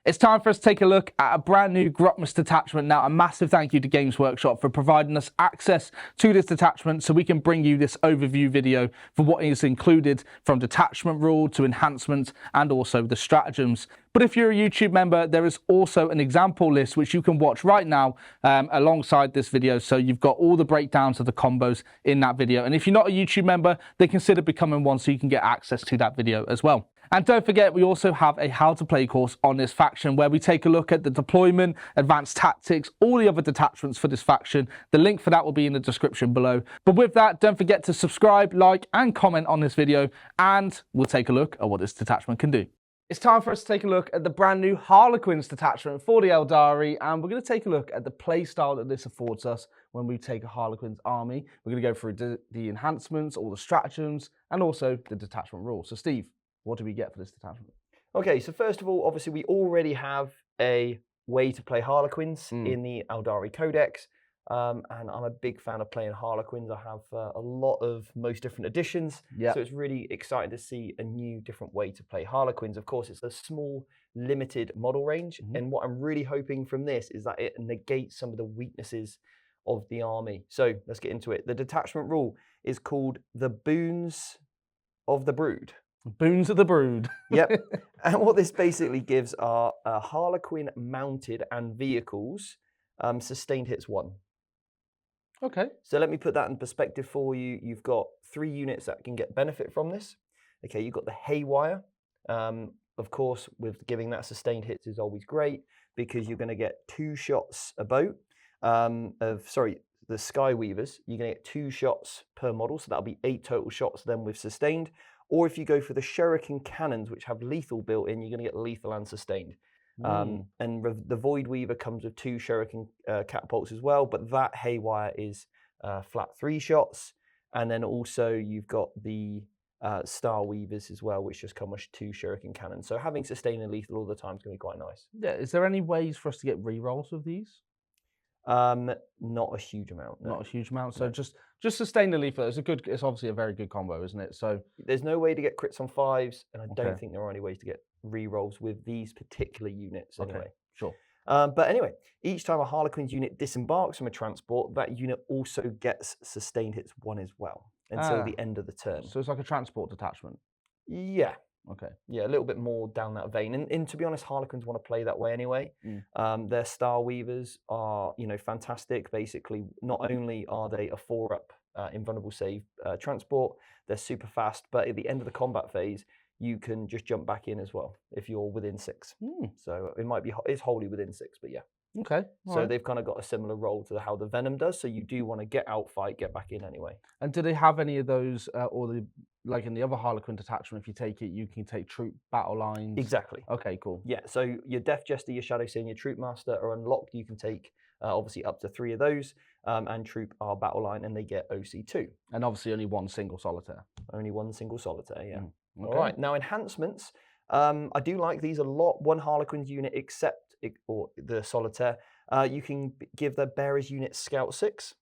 It's time for us to take a look at a brand new Grotmas detachment. Now, a massive thank you to Games Workshop for providing us access to this detachment so we can bring you this overview video for what is included from detachment rule to enhancements and also the stratagems. But if you're a YouTube member, there is also an example list which you can watch right now alongside this video. So you've got all the breakdowns of the combos in that video. And if you're not a YouTube member, then consider becoming one so you can get access to that video as well. And don't forget, we also have a how to play course on this faction where we take a look at the deployment, advanced tactics, all the other detachments for this faction. The link for that will be in the description below. But with that, don't forget to subscribe, like, and comment on this video, and we'll take a look at what this detachment can do. It's time for us to take a look at the brand new Harlequins detachment for the Aeldari, and we're going to take a look at the play style that this affords us when we take a Harlequins army. We're going to go through the enhancements, all the stratagems, and also the detachment rules. So Steve, what do we get for this detachment? Okay, so first of all, obviously we already have a way to play Harlequins in the Aeldari Codex, and I'm a big fan of playing Harlequins. I have a lot of most different editions, so it's really exciting to see a new, different way to play Harlequins. Of course, it's a small, limited model range, and what I'm really hoping from this is that it negates some of the weaknesses of the army. So let's get into it. The detachment rule is called the Boons of the Brood. Boons of the Brood. Yep. And what this basically gives are Harlequin mounted and vehicles sustained hits 1. Okay. So let me put that in perspective for you. You've got 3 units that can get benefit from this. Okay, you've got the Haywire. Of course, with giving that sustained hits is always great because you're going to get 2 shots a boat. The Skyweavers, you're going to get 2 shots per model. So that'll be 8 total shots then with sustained. Or if you go for the Shuriken cannons, which have lethal built in, you're going to get lethal and sustained. And the Void Weaver comes with 2 Shuriken catapults as well, but that Haywire is flat 3 shots. And then also you've got the Star Weavers as well, which just come with 2 Shuriken cannons. So having sustained and lethal all the time is going to be quite nice. Yeah. Is there any ways for us to get rerolls of these? Not a huge amount. No. Not a huge amount. So just sustain the lethal. It's obviously a very good combo, isn't it? So there's no way to get crits on 5s, and I don't think there are any ways to get rerolls with these particular units anyway. Okay, sure. But anyway, each time a Harlequins unit disembarks from a transport, that unit also gets sustained hits 1 as well until the end of the turn. So it's like a transport detachment. Yeah. Okay. Yeah, a little bit more down that vein. And to be honest, Harlequins want to play that way anyway. Their Star Weavers are, fantastic. Basically, not only are they a 4-up invulnerable save transport, they're super fast, but at the end of the combat phase, you can just jump back in as well if you're within 6. So it's wholly within 6, but yeah. Okay. So they've kind of got a similar role to how the Venom does. So you do want to get out, fight, get back in anyway. And do they have any of those, like in the other Harlequin detachment, if you take it, you can take troop battle lines? Exactly. Okay, cool. Yeah, so your Death Jester, your Shadow Seer, and your Troop Master are unlocked. You can take obviously up to 3 of those, and Troop are battle line, and they get OC2. And obviously only 1 single solitaire. Only 1 single solitaire, yeah. Okay. All right, now enhancements. I do like these a lot. 1 Harlequins unit or the solitaire. You can give the Bearers unit Scout 6.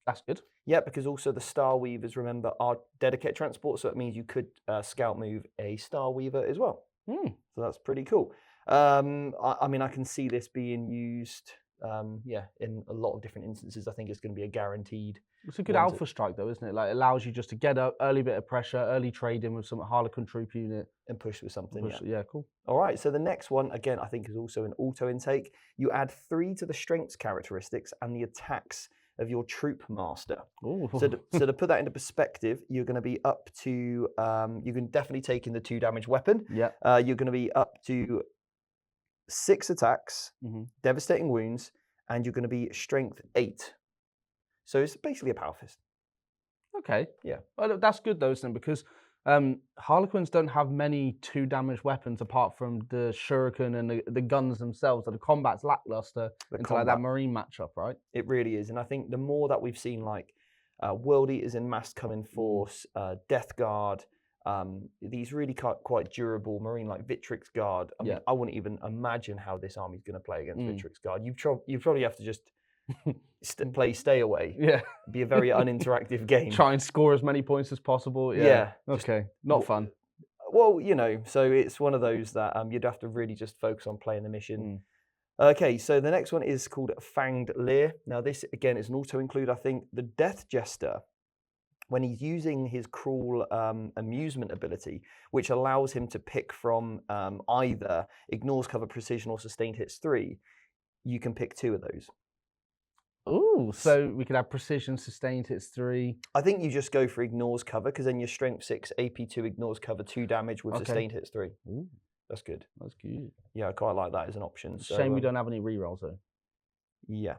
That's good. Yeah, because also the Star Weavers, remember, are dedicated transport, so it means you could Scout move a Star Weaver as well. So that's pretty cool. I mean, I can see this being used, in a lot of different instances. I think it's going to be a guaranteed. It's a good alpha strike, though, isn't it? Like, it allows you just to get up, early bit of pressure, early trade in with some Harlequin troop unit. And push with something, Yeah, cool. All right, so the next one, again, I think is also an auto intake. You add 3 to the strengths characteristics and the attacks of your troop master. So to put that into perspective, you're going to be up to, you can definitely take in the 2 damage weapon. Yeah. You're going to be up to 6 attacks, devastating wounds, and you're going to be strength 8. So it's basically a power fist. Okay. Yeah. Well, that's good though, isn't it? Because Harlequins don't have many 2 damage weapons apart from the Shuriken and the guns themselves. So the combat's lackluster until like that Marine matchup, right? It really is. And I think the more that we've seen like World Eaters in mass come in force, Death Guard, these really quite durable Marine like Victrix Guard. I mean, I wouldn't even imagine how this army's going to play against Victrix Guard. You probably have to just play stay away. Yeah. Be a very uninteractive game. Try and score as many points as possible. Yeah. Okay. Not fun. Well, you know, so it's one of those that you'd have to really just focus on playing the mission. Mm. Okay, so the next one is called Fanged Leer. Now, this again is an auto-include. I think the Death Jester, when he's using his cruel amusement ability, which allows him to pick from either ignores cover, precision, or sustained hits 3, you can pick 2 of those. Ooh, so we could have precision, sustained hits 3. I think you just go for ignores cover because then your strength 6, AP2 ignores cover 2 damage with sustained hits 3. Ooh, that's good. That's good. Yeah, I quite like that as an option. So, Shame we don't have any rerolls though. Yeah.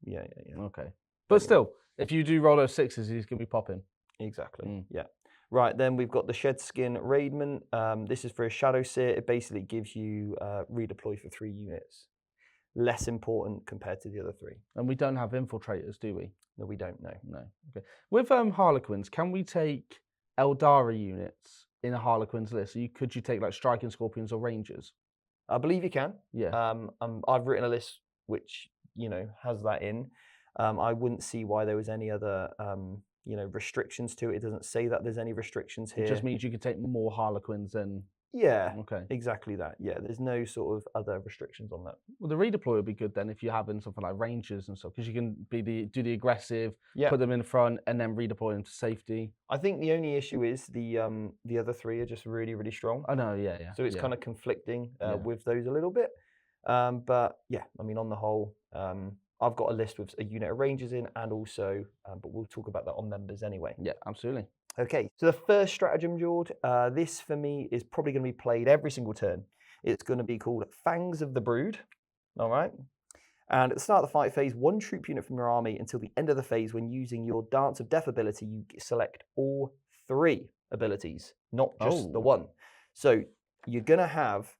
Okay. But still, if you do roll those 6s, he's going to be popping. Exactly. Yeah. Right, then we've got the Shedskin Raidment. This is for a Shadow Seer. It basically gives you redeploy for 3 units. Less important compared to the other 3. And we don't have infiltrators, do we? No, we don't know. No. Okay. With Harlequins, can we take Aeldari units in a Harlequins list? So could you take like Striking Scorpions or Rangers? I believe you can. Yeah. I've written a list which, you know, has that in. I wouldn't see why there was any other you know, restrictions to it. It doesn't say that there's any restrictions here. It just means you could take more Harlequins than... Yeah, okay, exactly that. Yeah, there's no sort of other restrictions on that. Well, the redeploy would be good then if you're having something like Rangers and stuff, because you can do the aggressive, put them in front, and then redeploy them to safety. I think the only issue is the other 3 are just really, really strong. I know, yeah. So it's kind of conflicting with those a little bit. But yeah, I mean, on the whole, I've got a list with a unit of Rangers in, and also, but we'll talk about that on members anyway. Yeah, absolutely. Okay, so the first stratagem, Jord, this for me is probably going to be played every single turn. It's going to be called Fangs of the Brood, all right? And at the start of the fight phase, 1 troop unit from your army until the end of the phase. When using your Dance of Death ability, you select all 3 abilities, not just the 1. So you're going to have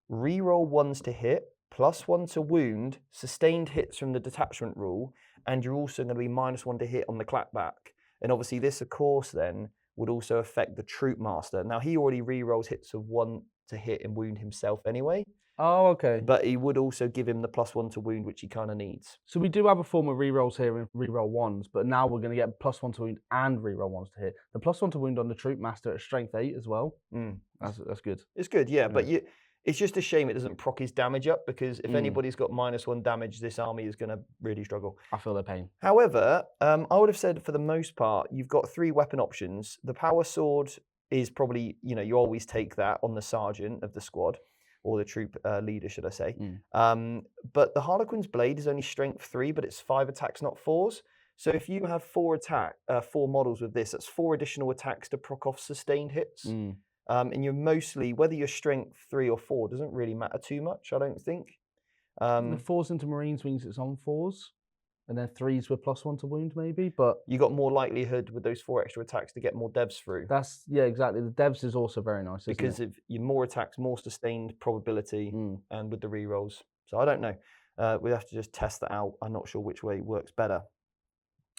reroll 1s to hit, +1 to wound, sustained hits from the detachment rule, and you're also going to be -1 to hit on the clapback. And obviously this, of course, then would also affect the Troop Master. Now, he already re-rolls hits of 1 to hit and wound himself anyway. Oh, okay. But he would also give him the +1 to wound, which he kind of needs. So we do have a form of re-rolls here and re-roll 1s, but now we're going to get +1 to wound and re-roll 1s to hit. The +1 to wound on the Troop Master at strength 8 as well. That's good. It's good, yeah. But it's just a shame it doesn't proc his damage up, because if anybody's got -1 damage, this army is going to really struggle. I feel their pain. However, I would have said for the most part, you've got 3 weapon options. The Power Sword is probably, you know, you always take that on the sergeant of the squad, or the troop leader, should I say. But the Harlequin's Blade is only strength 3, but it's 5 attacks, not 4s. So if you have 4 models with this, that's 4 additional attacks to proc off sustained hits. And you're mostly, whether you're strength 3 or 4, doesn't really matter too much, I don't think. The 4s into Marines means it's on 4s, and then 3s with +1 to wound maybe, but... You got more likelihood with those 4 extra attacks to get more devs through. Yeah, exactly. The devs is also very nice, because of your more attacks, more sustained probability, and with the rerolls. So I don't know. We have to just test that out. I'm not sure which way works better.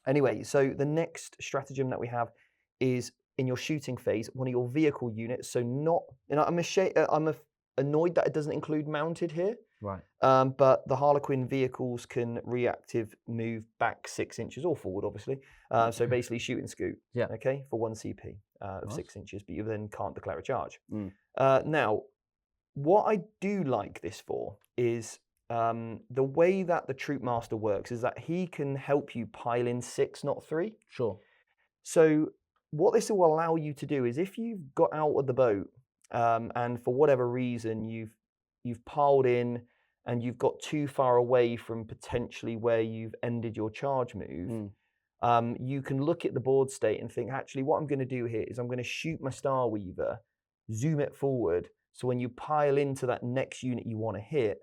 Anyway, so the next stratagem that we have is in your shooting phase, one of your vehicle units. So not, you know, I'm annoyed that it doesn't include mounted here. Right. But the Harlequin vehicles can reactive move back 6 inches or forward, obviously. So basically shoot and scoot. Yeah. Okay, for 1 CP of 6 inches, but you then can't declare a charge. Now, what I do like this for is the way that the Troop Master works is that he can help you pile in 6, not 3. Sure. So what this will allow you to do is, if you've got out of the boat and for whatever reason you've piled in and you've got too far away from potentially where you've ended your charge move, you can look at the board state and think, actually, what I'm going to do here is I'm going to shoot my Star Weaver, zoom it forward, so when you pile into that next unit you want to hit,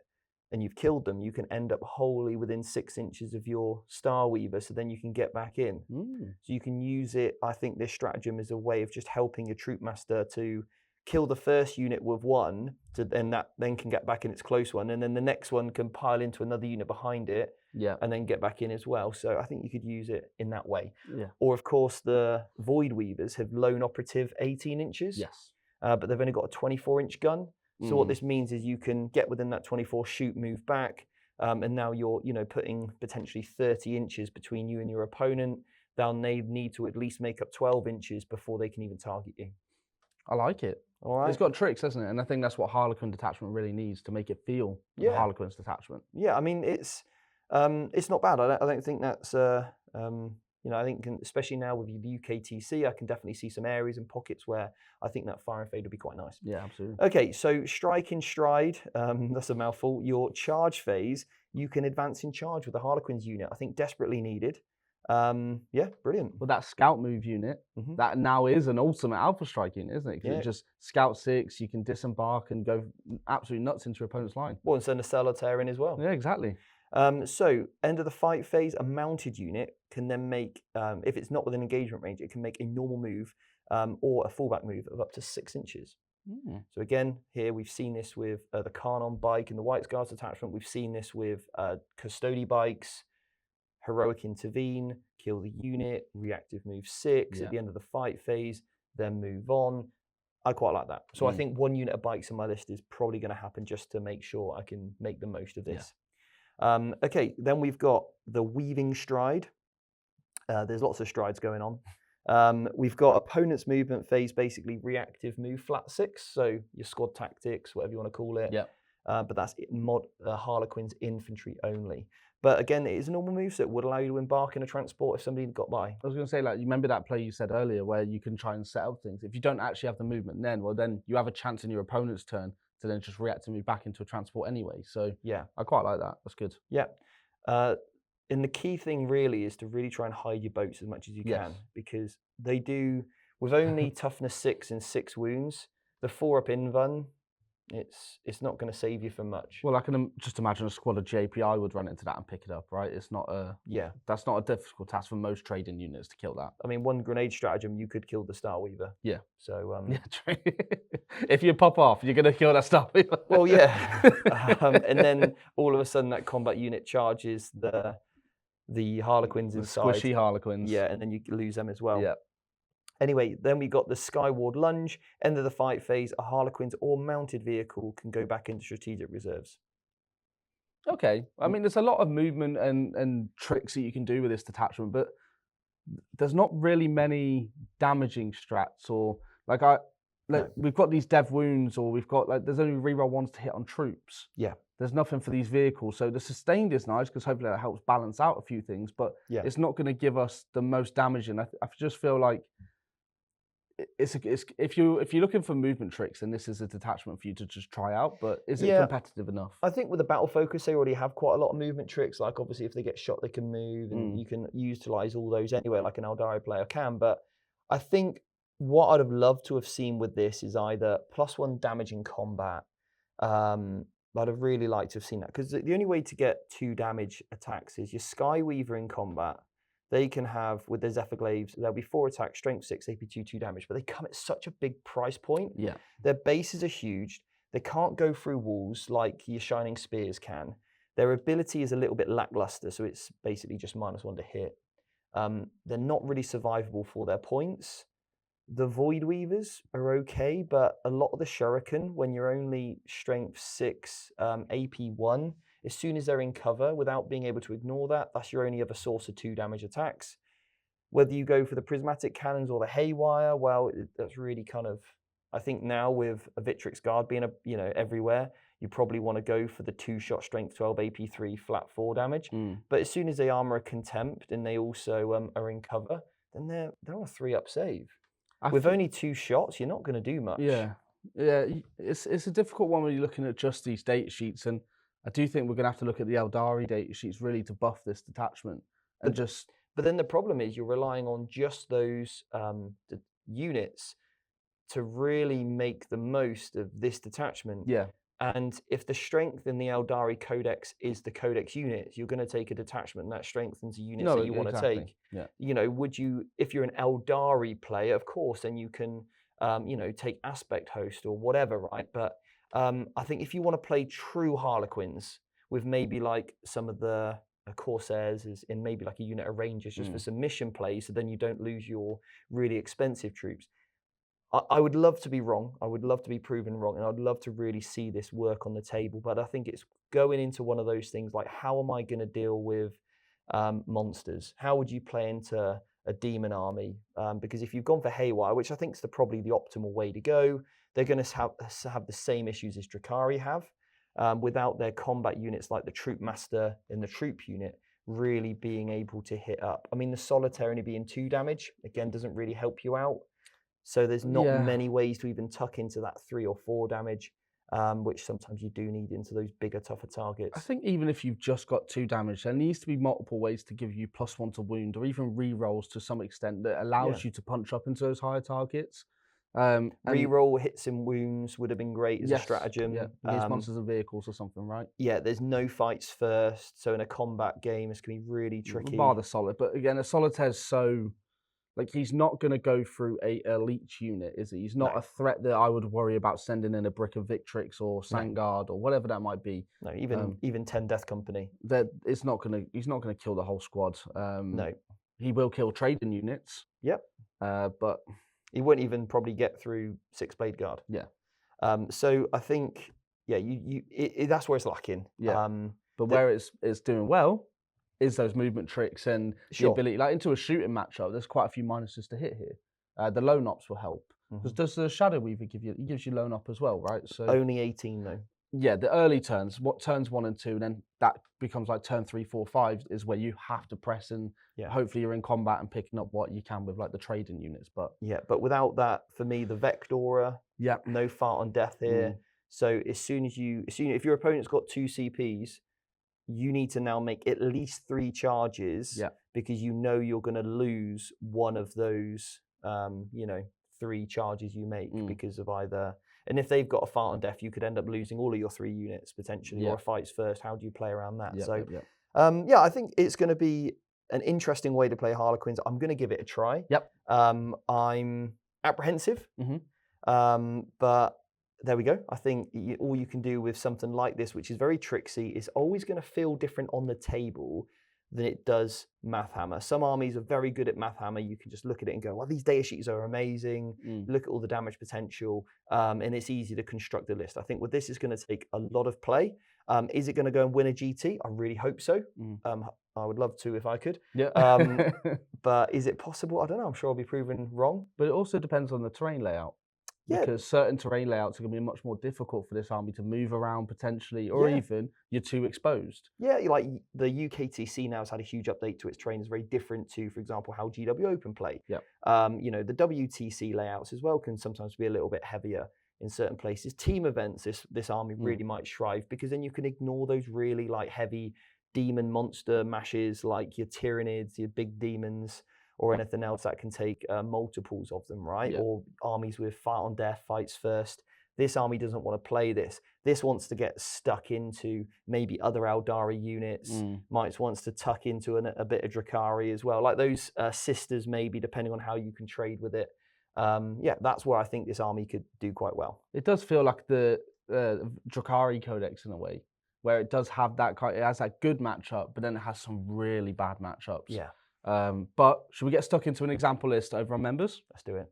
and you've killed them, you can end up wholly within 6 inches of your Star Weaver, so then you can get back in. So you can use it, I think, this stratagem is a way of just helping your Troop Master to kill the first unit with 1, to then can get back in its close one, and then the next one can pile into another unit behind it, and then get back in as well. So I think you could use it in that way. Or of course, the Void Weavers have lone operative 18 inches. But they've only got a 24-inch gun. So what this means is you can get within that 24, shoot, move back, and now you're, you know, putting potentially 30 inches between you and your opponent. They'll need to at least make up 12 inches before they can even target you. I like it. All right. It's got tricks, hasn't it? And I think that's what Harlequin Detachment really needs to make it feel like Yeah. Harlequins Detachment. Yeah, I mean it's not bad. I don't think that's you know, I think especially now with the UKTC, I can definitely see some areas and pockets where I think that fire and fade would be quite nice. Yeah, absolutely. Okay, so strike in stride, that's a mouthful. Your charge phase, you can advance in charge with the Harlequins unit. I think desperately needed. Yeah, brilliant. Well, that scout move unit, that now is an ultimate alpha strike unit, isn't it? Because it just scout 6, you can disembark and go absolutely nuts into your opponent's line. Well, and send a Solitaire in as well. Yeah, exactly. So, end of the fight phase, a mounted unit can then make, if it's not within engagement range, it can make a normal move or a fallback move of up to 6 inches. So again, here we've seen this with the Carnon bike and the White Guards attachment. We've seen this with Custody bikes, Heroic Intervene, kill the unit, reactive move 6 at the end of the fight phase, then move on. I quite like that. So I think 1 unit of bikes on my list is probably going to happen just to make sure I can make the most of this. Okay, then we've got the Weaving Stride. There's lots of strides going on. We've got opponent's movement phase, basically reactive move flat 6, so your squad tactics, whatever you want to call it. But that's Harlequins infantry only. But again, it is a normal move, so it would allow you to embark in a transport if somebody got by. I was going to say, like, you remember that play you said earlier where you can try and set up things. If you don't actually have the movement then you have a chance in your opponent's turn to then just react and move back into a transport anyway. So yeah, I quite like that. That's good. Yeah. And the key thing really is to really try and hide your boats as much as you can, because they do, with only toughness 6 and 6 wounds, the 4-up invuln, it's not going to save you from much. Well, I can just imagine a squad of JPI would run into that and pick it up, right? It's not a that's not a difficult task for most trading units to kill that. I mean, 1 grenade stratagem, you could kill the Star Weaver. Yeah. So yeah, if you pop off, you're going to kill that Star Weaver. Well, yeah. And then all of a sudden, that combat unit charges the Harlequins inside. Squishy Harlequins. Yeah, and then you lose them as well. Yeah. Anyway, then we got the Skyward Lunge. End of the fight phase, a Harlequins or mounted vehicle can go back into strategic reserves. Okay. I mean, there's a lot of movement and tricks that you can do with this detachment, but there's not really many damaging strats or we've got these dev wounds, or we've got there's only reroll 1s to hit on troops. Yeah. There's nothing for these vehicles. So the sustained is nice because hopefully that helps balance out a few things, but it's not going to give us the most damage. And I just feel like it's if you're looking for movement tricks, then this is a detachment for you to just try out. But is it competitive enough? I think with the battle focus, they already have quite a lot of movement tricks. Like obviously, if they get shot, they can move, and you can utilize all those anyway, like an Aeldari player can. But I think what I'd have loved to have seen with this is either +1 damage in combat. I'd have really liked to have seen that, because the only way to get 2 damage attacks is your Skyweaver in combat. They can have, with their Zephyrglaives, there'll be 4 attacks, strength 6, AP 2 damage, but they come at such a big price point. Yeah. Their bases are huge. They can't go through walls like your Shining Spears can. Their ability is a little bit lackluster, so it's basically just -1 to hit. They're not really survivable for their points. The Void Weavers are okay, but a lot of the Shuriken, when you're only strength 6, AP 1, as soon as they're in cover, without being able to ignore that, that's your only other source of 2 damage attacks. Whether you go for the Prismatic Cannons or the Haywire, well, that's really kind of, I think now with a Victrix Guard being everywhere, you probably want to go for the 2-shot strength 12 AP 3 flat 4 damage. But as soon as they armor a Contempt and they also are in cover, then they're on a 3-up save. With only 2 shots, you're not going to do much. Yeah, it's a difficult one when you're looking at just these data sheets, and I do think we're going to have to look at the Aeldari data sheets really to buff this detachment. But then the problem is you're relying on just those the units to really make the most of this detachment. Yeah. And if the strength in the Aeldari Codex is the Codex units, you're going to take a detachment that strengthens the units that you want to take. Yeah. Would you, if you're an Aeldari player, of course, then you can, take Aspect Host or whatever, right? But I think if you want to play true Harlequins with maybe like some of the Corsairs in maybe like a unit of Rangers just for some mission play, so then you don't lose your really expensive troops. I would love to be wrong. I would love to be proven wrong, and I'd love to really see this work on the table. But I think it's going into one of those things like, how am I going to deal with monsters? How would you play into a demon army? Because if you've gone for Haywire, which I think is probably the optimal way to go, they're going to have the same issues as Drakari have, without their combat units like the Troop Master and the Troop unit really being able to hit up. I mean, the Solitaire only being 2 damage, again, doesn't really help you out. So there's not many ways to even tuck into that 3 or 4 damage, which sometimes you do need into those bigger, tougher targets. I think even if you've just got 2 damage, there needs to be multiple ways to give you +1 to wound, or even re-rolls to some extent that allows you to punch up into those higher targets. Reroll hits and wounds would have been great as a stratagem. Yeah, against monsters and vehicles or something, right? Yeah, there's no fights first, so in a combat game, it's going to be really tricky. Bar the solid, but again, a Solitaire's so... Like, he's not going to go through a elite unit, is he? He's not a threat that I would worry about sending in a Brick of Victrix or Sandguard or whatever that might be. No, even 10 Death Company. He's not going to kill the whole squad. No. He will kill trading units. Yep. But... He won't even probably get through 6 Blade Guard. Yeah. So I think, that's where it's lacking. Yeah. But where it's doing well is those movement tricks and the ability, like into a shooting matchup, there's quite a few minuses to hit here. The lone ops will help. Because does the Shadow Weaver give you? He gives you lone op as well, right? So only 18 though. Yeah, the early turns, turns 1 and 2, then that becomes like turn 3, 4, 5 is where you have to press and hopefully you're in combat and picking up what you can with like the trading units. But but without that, for me, the Vectora, no fart on death here. So if your opponent's got 2 CPs, you need to now make at least 3 charges because you know you're going to lose one of those, 3 charges you make because of either. And if they've got a fart on death, you could end up losing all of your 3 units potentially, or a fights first. How do you play around that? I think it's going to be an interesting way to play Harlequins. I'm going to give it a try. I'm apprehensive, but there we go. I think all you can do with something like this, which is very tricksy, is always going to feel different on the table than it does Math Hammer. Some armies are very good at Math Hammer. You can just look at it and go, well, these data sheets are amazing. Look at all the damage potential, and it's easy to construct a list. I think with this is going to take a lot of play. Is it going to go and win a GT? I really hope so. I would love to if I could. But is it possible? I don't know. I'm sure I'll be proven wrong. But it also depends on the terrain layout. Because certain terrain layouts are going to be much more difficult for this army to move around potentially, or even you're too exposed. Yeah, like the UKTC now has had a huge update to its terrain. It's very different to, for example, how GW Open play. The WTC layouts as well can sometimes be a little bit heavier in certain places. Team events, this army really might strive because then you can ignore those really like heavy demon monster mashes like your Tyranids, your big demons, or anything else that can take multiples of them, right? Or armies with fight on death, fights first. This army doesn't want to play this. This wants to get stuck into maybe other Aeldari units. Might wants to tuck into a bit of Drakari as well. Like those sisters maybe, depending on how you can trade with it. That's where I think this army could do quite well. It does feel like the Drakari Codex in a way, where it does have that it has that good matchup, but then it has some really bad matchups. But should we get stuck into an example list over on members? Let's do it.